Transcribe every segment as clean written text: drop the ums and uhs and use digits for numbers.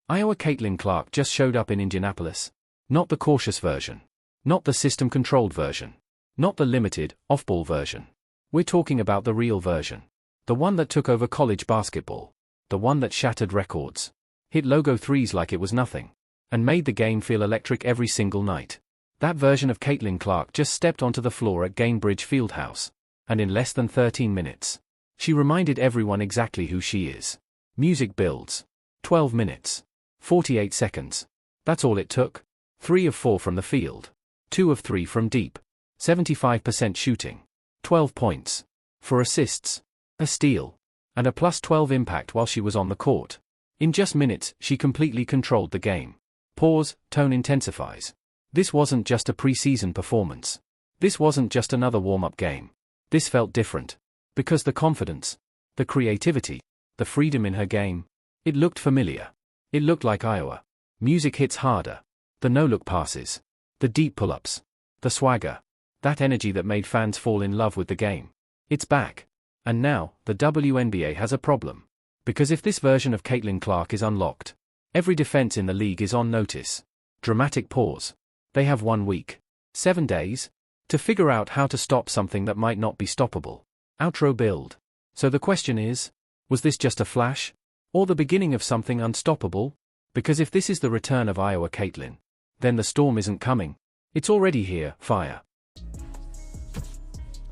Iowa Caitlin Clark just showed up in Indianapolis. Not the cautious version. Not the system-controlled version. Not the limited, off-ball version. We're talking about the real version. The one that took over college basketball. The one that shattered records. Hit logo threes like it was nothing. And made the game feel electric every single night. That version of Caitlin Clark just stepped onto the floor at Gainbridge Fieldhouse. And in less than 13 minutes, she reminded everyone exactly who she is. Music builds. 12 minutes. 48 seconds. That's all it took. 3 of 4 from the field. 2 of 3 from deep. 75% shooting. 12 points. 4 assists. A steal. And a +12 impact while she was on the court. In just minutes, she completely controlled the game. Pause, tone intensifies. This wasn't just a preseason performance. This wasn't just another warm-up game. This felt different. Because the confidence, the creativity, the freedom in her game, it looked familiar. It looked like Iowa. Music hits harder. The no-look passes. The deep pull-ups. The swagger. That energy that made fans fall in love with the game. It's back. And now, the WNBA has a problem. Because if this version of Caitlin Clark is unlocked, every defense in the league is on notice. Dramatic pause. They have 1 week. 7 days. To figure out how to stop something that might not be stoppable. Outro build. So the question is, was this just a flash? Or the beginning of something unstoppable? Because if this is the return of Iowa Caitlin, then the storm isn't coming. It's already here, fire.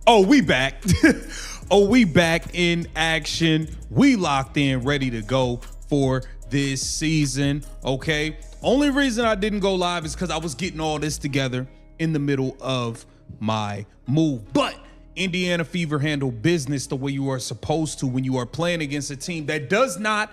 Oh, we back. Oh, we back in action. We locked in, ready to go for this season, okay? Only reason I didn't go live is because I was getting all this together in the middle of my move. But Indiana Fever handle business the way you are supposed to when you are playing against a team that does not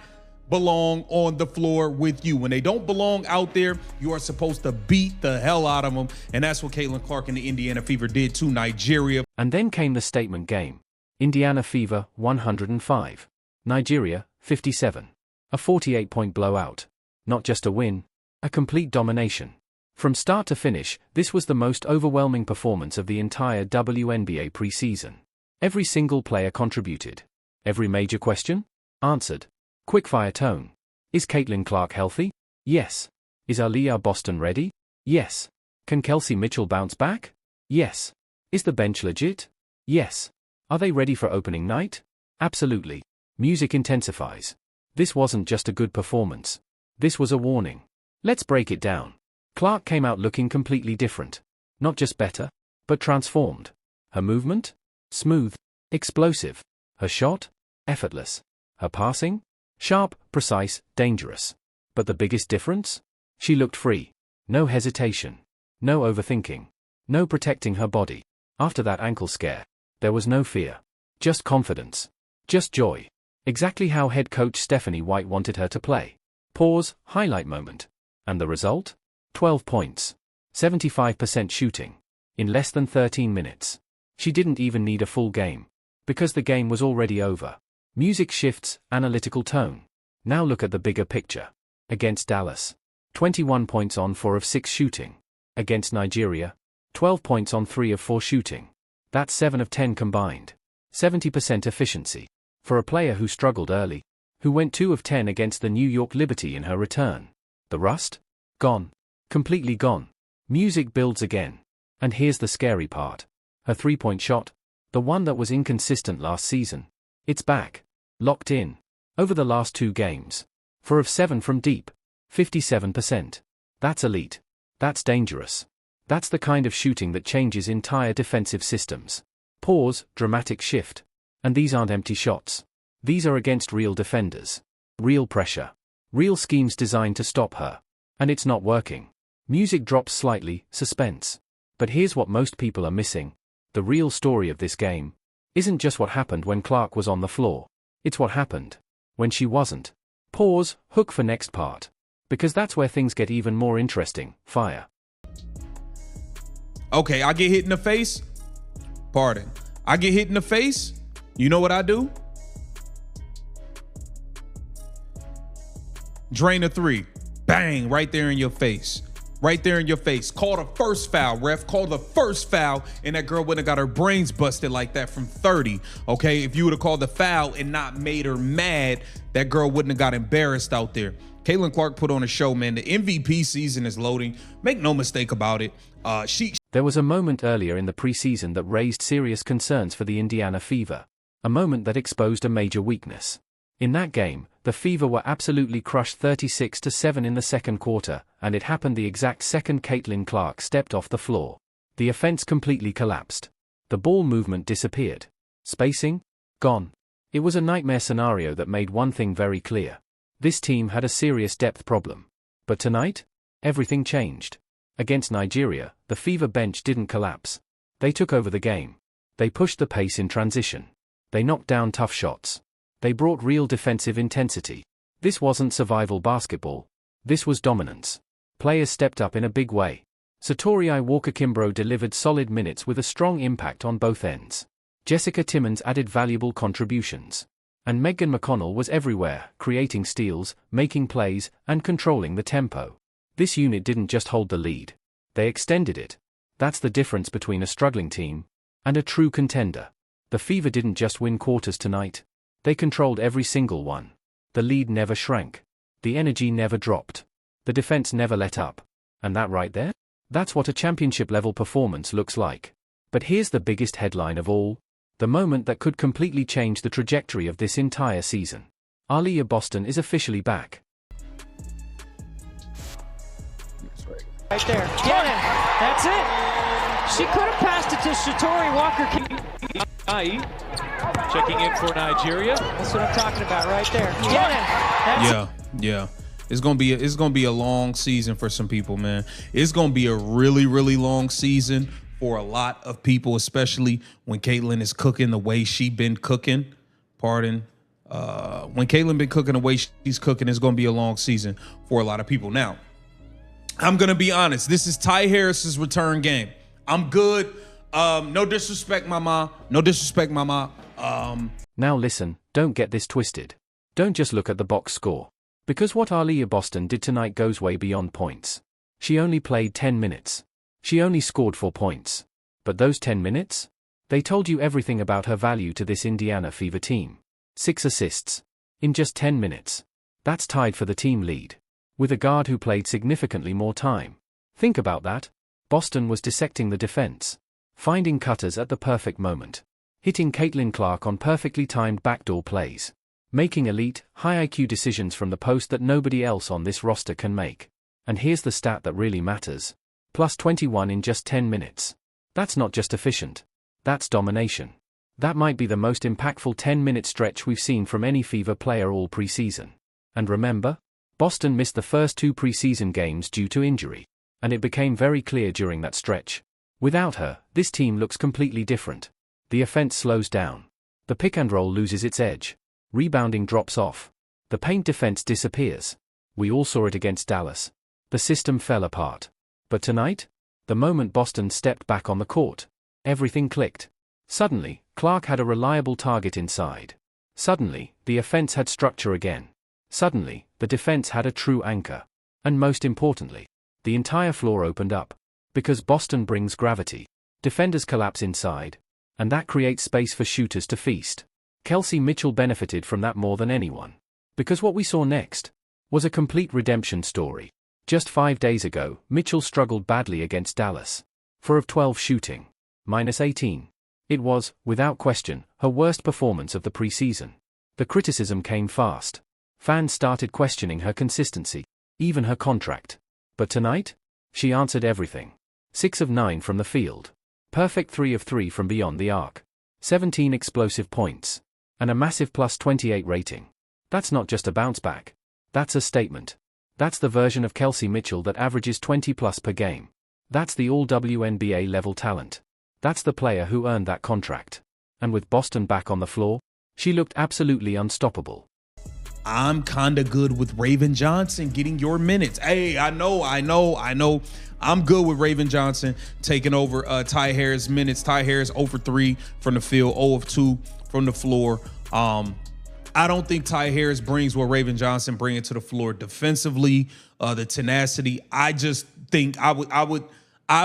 belong on the floor with you. When they don't belong out there, you are supposed to beat the hell out of them. And that's what Caitlin Clark and the Indiana Fever did to Nigeria. And then came the statement game. Indiana Fever, 105. Nigeria, 57. A 48-point blowout. Not just a win, a complete domination. From start to finish, this was the most overwhelming performance of the entire WNBA preseason. Every single player contributed. Every major question? Answered. Quickfire tone. Is Caitlin Clark healthy? Yes. Is Aaliyah Boston ready? Yes. Can Kelsey Mitchell bounce back? Yes. Is the bench legit? Yes. Are they ready for opening night? Absolutely. Music intensifies. This wasn't just a good performance. This was a warning. Let's break it down. Clark came out looking completely different. Not just better, but transformed. Her movement? Smooth. Explosive. Her shot? Effortless. Her passing? Sharp, precise, dangerous. But the biggest difference? She looked free. No hesitation. No overthinking. No protecting her body. After that ankle scare, there was no fear. Just confidence. Just joy. Exactly how head coach Stephanie White wanted her to play. Pause, highlight moment. And the result? 12 points. 75% shooting. In less than 13 minutes. She didn't even need a full game. Because the game was already over. Music shifts, analytical tone. Now look at the bigger picture. Against Dallas. 21 points on 4 of 6 shooting. Against Nigeria. 12 points on 3 of 4 shooting. That's 7 of 10 combined. 70% efficiency. For a player who struggled early. Who went 2 of 10 against the New York Liberty in her return. The rust? Gone. Completely gone. Music builds again. And here's the scary part. Her 3-point shot. The one that was inconsistent last season. It's back. Locked in. Over the last 2 games. 4 of 7 from deep. 57%. That's elite. That's dangerous. That's the kind of shooting that changes entire defensive systems. Pause, dramatic shift. And these aren't empty shots. These are against real defenders. Real pressure. Real schemes designed to stop her. And it's not working. Music drops slightly, suspense. But here's what most people are missing. The real story of this game isn't just what happened when Clark was on the floor. It's what happened when she wasn't. Pause, hook for next part. Because that's where things get even more interesting. Fire. Okay, I get hit in the face. Pardon. I get hit in the face. You know what I do? Drain a 3. Bang, right there in your face. Right there in your face. Call the first foul, ref. Call the first foul, and that girl wouldn't have got her brains busted like that from 30, okay? If you would have called the foul and not made her mad, that girl wouldn't have got embarrassed out there. Caitlin Clark put on a show, man. The MVP season is loading. Make no mistake about it. There was a moment earlier in the preseason that raised serious concerns for the Indiana Fever. A moment that exposed a major weakness. In that game, the Fever were absolutely crushed 36-7 in the second quarter, and it happened the exact second Caitlin Clark stepped off the floor. The offense completely collapsed. The ball movement disappeared. Spacing? Gone. It was a nightmare scenario that made one thing very clear. This team had a serious depth problem. But tonight? Everything changed. Against Nigeria, the Fever bench didn't collapse. They took over the game. They pushed the pace in transition. They knocked down tough shots. They brought real defensive intensity. This wasn't survival basketball. This was dominance. Players stepped up in a big way. Satori Walker-Kimbrough delivered solid minutes with a strong impact on both ends. Jessica Timmons added valuable contributions. And Megan McConnell was everywhere, creating steals, making plays, and controlling the tempo. This unit didn't just hold the lead. They extended it. That's the difference between a struggling team and a true contender. The Fever didn't just win quarters tonight. They controlled every single one. The lead never shrank. The energy never dropped. The defense never let up. And that right there? That's what a championship-level performance looks like. But here's the biggest headline of all. The moment that could completely change the trajectory of this entire season. Aaliyah Boston is officially back. Right there. Get it. That's it. She could have passed it to Satori Walker. Checking in for Nigeria. That's what I'm talking about right there. Get it. That's Yeah. It's gonna be a long season for some people, man. It's gonna be a really, really long season for a lot of people, especially when Caitlin is cooking the way she been cooking. When Caitlin been cooking the way she's cooking, it's gonna be a long season for a lot of people. Now, I'm gonna be honest. This is Ty Harris's return game. I'm good. No disrespect, mama. No disrespect, mama. Now listen, don't get this twisted. Don't just look at the box score. Because what Aaliyah Boston did tonight goes way beyond points. She only played 10 minutes. She only scored 4 points. But those 10 minutes? They told you everything about her value to this Indiana Fever team. 6 assists. In just 10 minutes. That's tied for the team lead. With a guard who played significantly more time. Think about that. Boston was dissecting the defense. Finding cutters at the perfect moment. Hitting Caitlin Clark on perfectly timed backdoor plays. Making elite, high IQ decisions from the post that nobody else on this roster can make. And here's the stat that really matters. Plus 21 in just 10 minutes. That's not just efficient. That's domination. That might be the most impactful 10-minute stretch we've seen from any Fever player all preseason. And remember? Boston missed the first 2 preseason games due to injury. And it became very clear during that stretch. Without her, this team looks completely different. The offense slows down. The pick and roll loses its edge. Rebounding drops off. The paint defense disappears. We all saw it against Dallas. The system fell apart. But tonight? The moment Boston stepped back on the court, everything clicked. Suddenly, Clark had a reliable target inside. Suddenly, the offense had structure again. Suddenly, the defense had a true anchor. And most importantly, the entire floor opened up. Because Boston brings gravity. Defenders collapse inside. And that creates space for shooters to feast. Kelsey Mitchell benefited from that more than anyone. Because what we saw next was a complete redemption story. Just 5 days ago, Mitchell struggled badly against Dallas. 4 of 12 shooting. -18. It was, without question, her worst performance of the preseason. The criticism came fast. Fans started questioning her consistency, even her contract. But tonight? She answered everything. 6 of 9 from the field. Perfect 3 of 3 from beyond the arc. 17 explosive points. And a massive plus 28 rating. That's not just a bounce back. That's a statement. That's the version of Kelsey Mitchell that averages 20 plus per game. That's the all WNBA level talent. That's the player who earned that contract. And with Boston back on the floor, she looked absolutely unstoppable. I'm kinda good with Raven Johnson getting your minutes. Hey, I know. I'm good with Raven Johnson taking over Ty Harris minutes. Ty Harris 0 for 3 from the field, 0 of 2 from the floor. I don't think Ty Harris brings what Raven Johnson brings to the floor defensively, the tenacity. I just think I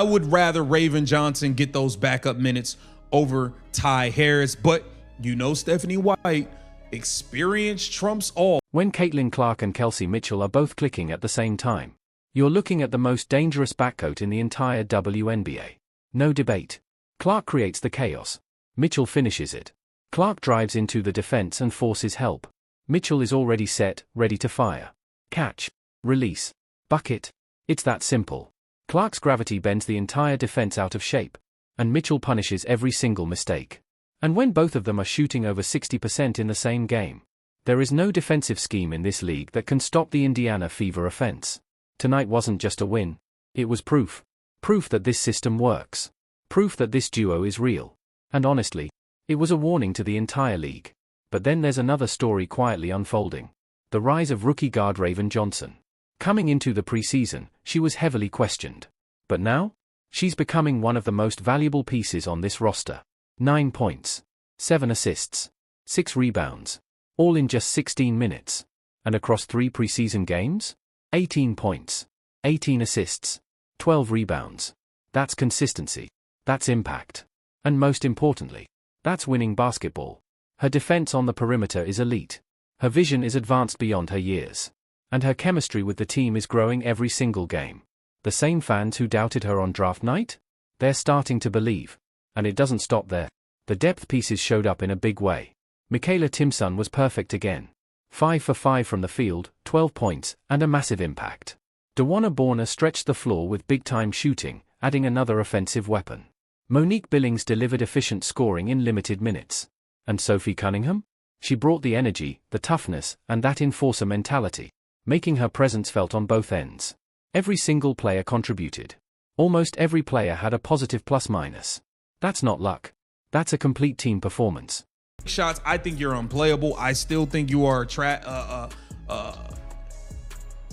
would rather Raven Johnson get those backup minutes over Ty Harris. But you know Stephanie White, Experience trumps all. When Caitlin Clark and Kelsey Mitchell are both clicking at the same time, you're looking at the most dangerous backcoat in the entire WNBA. No debate. Clark creates the chaos. Mitchell finishes it. Clark drives into the defense and forces help. Mitchell is already set, ready to fire. Catch. Release. Bucket. It's that simple. Clark's gravity bends the entire defense out of shape, and Mitchell punishes every single mistake. And when both of them are shooting over 60% in the same game, there is no defensive scheme in this league that can stop the Indiana Fever offense. Tonight wasn't just a win. It was proof. Proof that this system works. Proof that this duo is real. And honestly, it was a warning to the entire league. But then there's another story quietly unfolding. The rise of rookie guard Raven Johnson. Coming into the preseason, she was heavily questioned. But now, she's becoming one of the most valuable pieces on this roster. 9 points, 7 assists, 6 rebounds, all in just 16 minutes. And across 3 preseason games? 18 points, 18 assists, 12 rebounds. That's consistency. That's impact. And most importantly, that's winning basketball. Her defense on the perimeter is elite. Her vision is advanced beyond her years. And her chemistry with the team is growing every single game. The same fans who doubted her on draft night? They're starting to believe. And it doesn't stop there. The depth pieces showed up in a big way. Michaela Timson was perfect again. 5 for 5 from the field, 12 points, and a massive impact. DeWanna Borner stretched the floor with big-time shooting, adding another offensive weapon. Monique Billings delivered efficient scoring in limited minutes. And Sophie Cunningham? She brought the energy, the toughness, and that enforcer mentality, making her presence felt on both ends. Every single player contributed. Almost every player had a positive plus-minus. That's not luck. That's a complete team performance. Shots, I think you're unplayable. I still think you are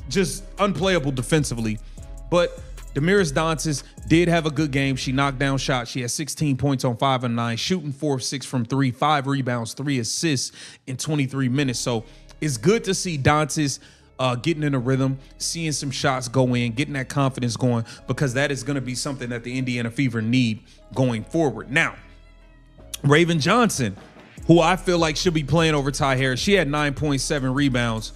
just unplayable defensively. But Damaris Dantas did have a good game. She knocked down shots. She had 16 points on 5 of 9, shooting 4 of 6 from 3, 5 rebounds, 3 assists in 23 minutes. So it's good to see Dantas getting in a rhythm, seeing some shots go in, getting that confidence going, because that is going to be something that the Indiana Fever need going forward. Now, Raven Johnson, who I feel like should be playing over Ty Harris, she had 9.7 rebounds.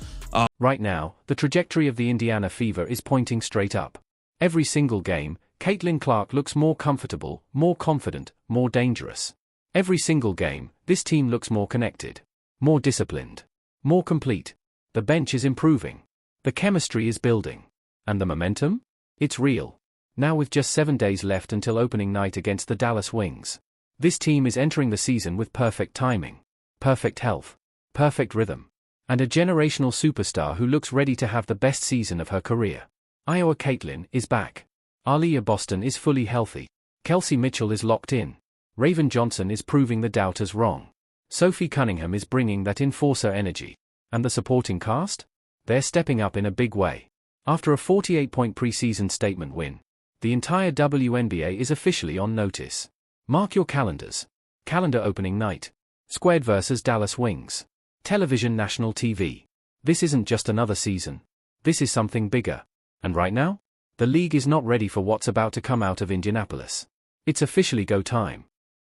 Right now, the trajectory of the Indiana Fever is pointing straight up. Every single game, Caitlin Clark looks more comfortable, more confident, more dangerous. Every single game, this team looks more connected, more disciplined, more complete. The bench is improving. The chemistry is building. And the momentum? It's real. Now with just 7 days left until opening night against the Dallas Wings, this team is entering the season with perfect timing, perfect health, perfect rhythm, and a generational superstar who looks ready to have the best season of her career. Iowa Caitlin is back. Aaliyah Boston is fully healthy. Kelsey Mitchell is locked in. Raven Johnson is proving the doubters wrong. Sophie Cunningham is bringing that enforcer energy. And the supporting cast? They're stepping up in a big way. After a 48-point preseason statement win, the entire WNBA is officially on notice. Mark your calendars. Calendar opening night. Squared vs. Dallas Wings. Television national TV. This isn't just another season. This is something bigger. And right now, the league is not ready for what's about to come out of Indianapolis. It's officially go time.